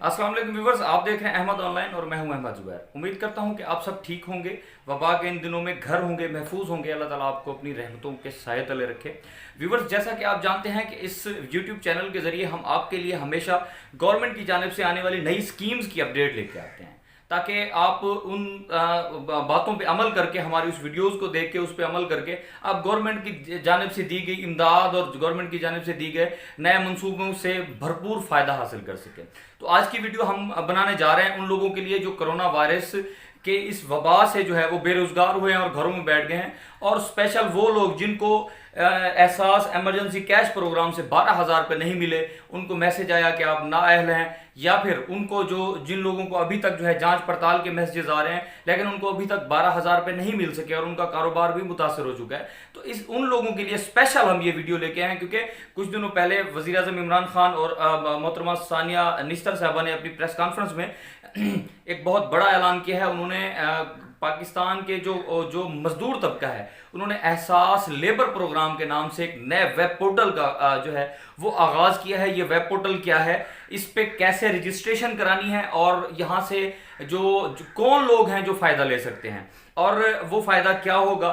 अस्सलाम वालेकुम व्यूवर्स, आप देख रहे हैं अहमद ऑनलाइन और मैं हूं अहमद जुबैर। उम्मीद करता हूं कि आप सब ठीक होंगे, वबा के इन दिनों में घर होंगे, महफूज होंगे। अल्लाह ताला आपको अपनी रहमतों के साए तले रखे। व्यूवर्स, जैसा कि आप जानते हैं कि इस यूट्यूब चैनल के ज़रिए हम आपके लिए हमेशा गवर्नमेंट की जानिब से आने वाली नई स्कीम्स की अपडेट लेके आते हैं, ताकि आप उन बातों पे अमल करके, हमारी उस वीडियोस को देख के उस पे अमल करके आप गवर्नमेंट की जानिब से दी गई इमदाद और गवर्नमेंट की जानिब से दी गए नए मंसूबों से भरपूर फ़ायदा हासिल कर सकें। तो आज की वीडियो हम बनाने जा रहे हैं उन लोगों के लिए जो कोरोना वायरस के इस वबा से जो है वो बेरोज़गार हुए हैं और घरों में बैठ गए हैं, और स्पेशल वो लोग जिनको एहसास एमरजेंसी कैश प्रोग्राम से 12,000 रुपये नहीं मिले, उनको मैसेज आया कि आप नाअहल हैं, या फिर उनको जिन लोगों को अभी तक जो है जांच पड़ताल के मैसेजेस आ रहे हैं लेकिन उनको अभी तक 12,000 रुपये नहीं मिल सके और उनका कारोबार भी मुतासर हो चुका है। तो उन लोगों के लिए स्पेशल हम ये वीडियो लेके आए हैं, क्योंकि कुछ दिनों पहले वज़ीर आज़म इमरान खान और मोहतरमा सानिया निस्तर साहबा ने अपनी प्रेस कॉन्फ्रेंस में एक बहुत बड़ा ऐलान किया है। उन्होंने पाकिस्तान के जो मजदूर तबका है, उन्होंने एहसास लेबर प्रोग्राम के नाम से एक नए वेब पोर्टल का जो है वो आगाज़ किया है। ये वेब पोर्टल क्या है, इस पे कैसे रजिस्ट्रेशन करानी है, और यहाँ से जो कौन लोग हैं जो फ़ायदा ले सकते हैं और वो फ़ायदा क्या होगा।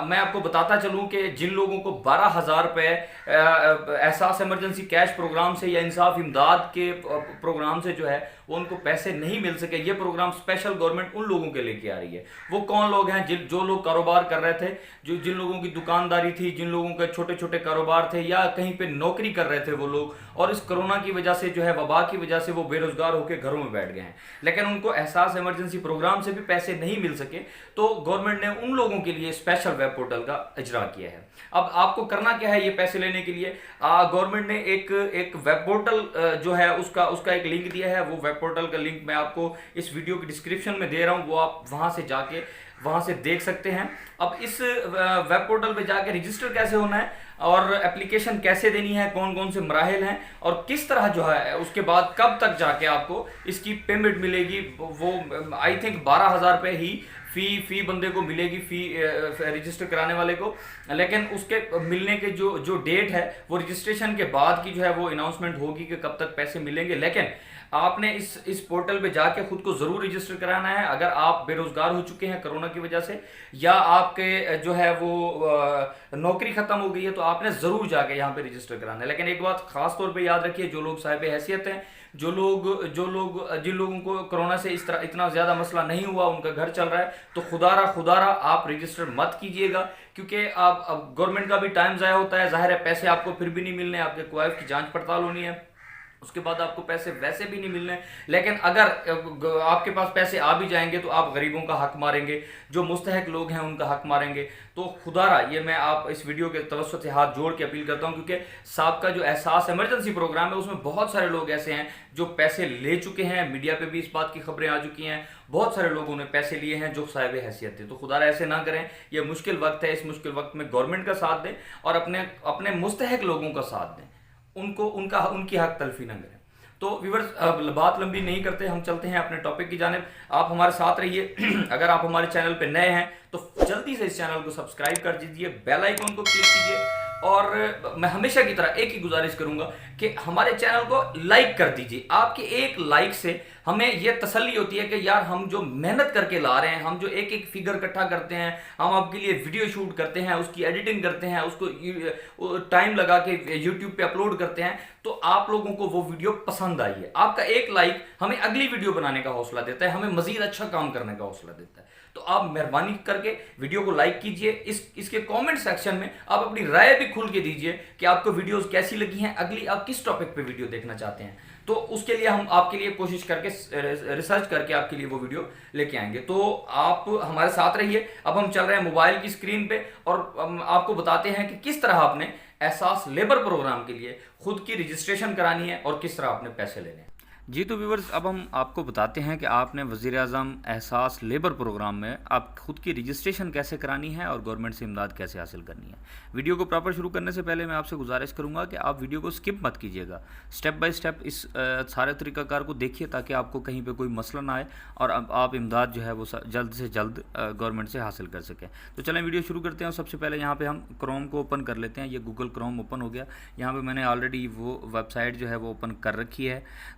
मैं आपको बताता चलूं कि जिन लोगों को 12,000 रुपये एहसास एमरजेंसी कैश प्रोग्राम से या इंसाफ इमदाद के प्रोग्राम से जो है वो उनको पैसे नहीं मिल सके, ये प्रोग्राम स्पेशल गवर्नमेंट उन लोगों के लेके आ रही है। वो कौन लोग हैं जो लोग कारोबार कर रहे थे, जिन लोगों की दुकानदारी थी, जिन लोगों के छोटे छोटे कारोबार थे या कहीं पे नौकरी कर रहे थे वो लोग, और इस कोरोना की वजह से जो है वबा की वजह से वो बेरोजगार होकर घरों में बैठ गए हैं, लेकिन उनको एहसास एमरजेंसी प्रोग्राम से भी पैसे नहीं मिल सके। तो गवर्नमेंट ने उन लोगों के लिए स्पेशल वेब पोर्टल का इजरा किया है। अब आपको करना क्या है ये पैसे लेने के लिए, गवर्नमेंट ने एक वेब पोर्टल जो है उसका एक लिंक दिया है। वो वेब पोर्टल का लिंक मैं आपको इस वीडियो की डिस्क्रिप्शन में दे रहा हूँ, वो आप वहाँ से जाके वहाँ से देख सकते हैं। अब इस वेब पोर्टल पे जाके रजिस्टर कैसे होना है और एप्लीकेशन कैसे देनी है, कौन कौन से मराहिल हैं और किस तरह जो है उसके बाद कब तक जाके आपको इसकी पेमेंट मिलेगी, वो आई थिंक 12,000 रुपये ही फ़ी बंदे को मिलेगी, फ़ी रजिस्टर कराने वाले को। लेकिन उसके मिलने के जो डेट है वो रजिस्ट्रेशन के बाद की जो है वो अनाउंसमेंट होगी कि कब तक पैसे मिलेंगे। लेकिन आपने इस पोर्टल पे जाके खुद को ज़रूर रजिस्टर कराना है। अगर आप बेरोज़गार हो चुके हैं कोरोना की वजह से, या आपके जो है वो नौकरी ख़त्म हो गई है, तो आपने ज़रूर जाके यहाँ पे रजिस्टर कराना है। लेकिन एक बात ख़ास तौर पे याद रखिए, जो लोग साहिब हैसियत हैं, जिन लोगों को कोरोना से इतना ज़्यादा मसला नहीं हुआ, उनका घर चल रहा है, तो खुदारा आप रजिस्टर मत कीजिएगा, क्योंकि अब गवर्नमेंट का भी टाइम ज़ाया होता है। ज़ाहिर है पैसे आपको फिर भी नहीं मिलने, आपके क्वाइफ की जांच पड़ताल होनी है, उसके बाद आपको पैसे वैसे भी नहीं मिलने। लेकिन अगर आपके पास पैसे आ भी जाएंगे तो आप गरीबों का हक मारेंगे, जो मुस्तहक लोग हैं उनका हक मारेंगे। तो खुदारा ये मैं आप इस वीडियो के तवज्जुह से हाथ जोड़ के अपील करता हूं, क्योंकि सबका जो एहसास एमरजेंसी प्रोग्राम है उसमें बहुत सारे लोग ऐसे हैं जो पैसे ले चुके हैं। मीडिया पे भी इस बात की खबरें आ चुकी हैं, बहुत सारे लोगों ने पैसे लिए हैं जो साहिब हैसियत थे। तो खुदारा ऐसे ना करें, ये मुश्किल वक्त है, इस मुश्किल वक्त में गवर्नमेंट का साथ दें और अपने मुस्तहक लोगों का साथ दें, उनकी हक तलफी ना करें। तो व्यूअर्स, बात लंबी नहीं करते, हम चलते हैं अपने टॉपिक की जानिब। आप हमारे साथ रहिए। अगर आप हमारे चैनल पे नए हैं तो जल्दी से इस चैनल को सब्सक्राइब कर दीजिए, बेल आइकन को क्लिक कीजिए, और मैं हमेशा की तरह एक ही गुजारिश करूंगा कि हमारे चैनल को लाइक कर दीजिए। आपके एक लाइक से हमें यह तसल्ली होती है कि यार हम जो मेहनत करके ला रहे हैं, हम जो एक फिगर इकट्ठा करते हैं, हम आपके लिए वीडियो शूट करते हैं, उसकी एडिटिंग करते हैं, उसको टाइम लगा के यूट्यूब पे अपलोड करते हैं, तो आप लोगों को वो वीडियो पसंद आई है। आपका एक लाइक हमें अगली वीडियो बनाने का हौसला देता है, हमें मजीद अच्छा काम करने का हौसला देता है। तो आप मेहरबानी करके वीडियो को लाइक कीजिए। इसके कमेंट सेक्शन में आप अपनी राय भी खुल के दीजिए कि आपको वीडियोस कैसी लगी हैं, अगली आप किस टॉपिक पे वीडियो देखना चाहते हैं। तो उसके लिए हम आपके लिए कोशिश करके रिसर्च करके आपके लिए वो वीडियो लेके आएंगे। तो आप हमारे साथ रहिए। अब हम चल रहे हैं मोबाइल की स्क्रीन पे और आपको बताते हैं कि किस तरह आपने एहसास लेबर प्रोग्राम के लिए खुद की रजिस्ट्रेशन करानी है और किस तरह आपने पैसे लेने हैं। जी तो व्यूवर्स, अब हम आपको बताते हैं कि आपने वज़ीर आज़म एहसास लेबर प्रोग्राम में आप खुद की रजिस्ट्रेशन कैसे करानी है और गवर्नमेंट से इमदाद कैसे हासिल करनी है। वीडियो को प्रॉपर शुरू करने से पहले मैं आपसे गुजारिश करूंगा कि आप वीडियो को स्किप मत कीजिएगा, स्टेप बाय स्टेप इस सारे तरीक़ाकार को देखिए, ताकि आपको कहीं पर कोई मसला ना आए और आप इमदाद जो है वो जल्द से जल्द गवर्नमेंट से हासिल कर सकें। तो चलें वीडियो शुरू करते हैं। सबसे पहले यहाँ पर हम क्रोम को ओपन कर लेते हैं। ये गूगल क्रोम ओपन हो गया। यहाँ पर मैंने ऑलरेडी वो वेबसाइट जो है वो ओपन कर रखी है।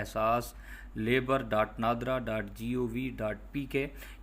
ehsaslabor.nadra.gov.pk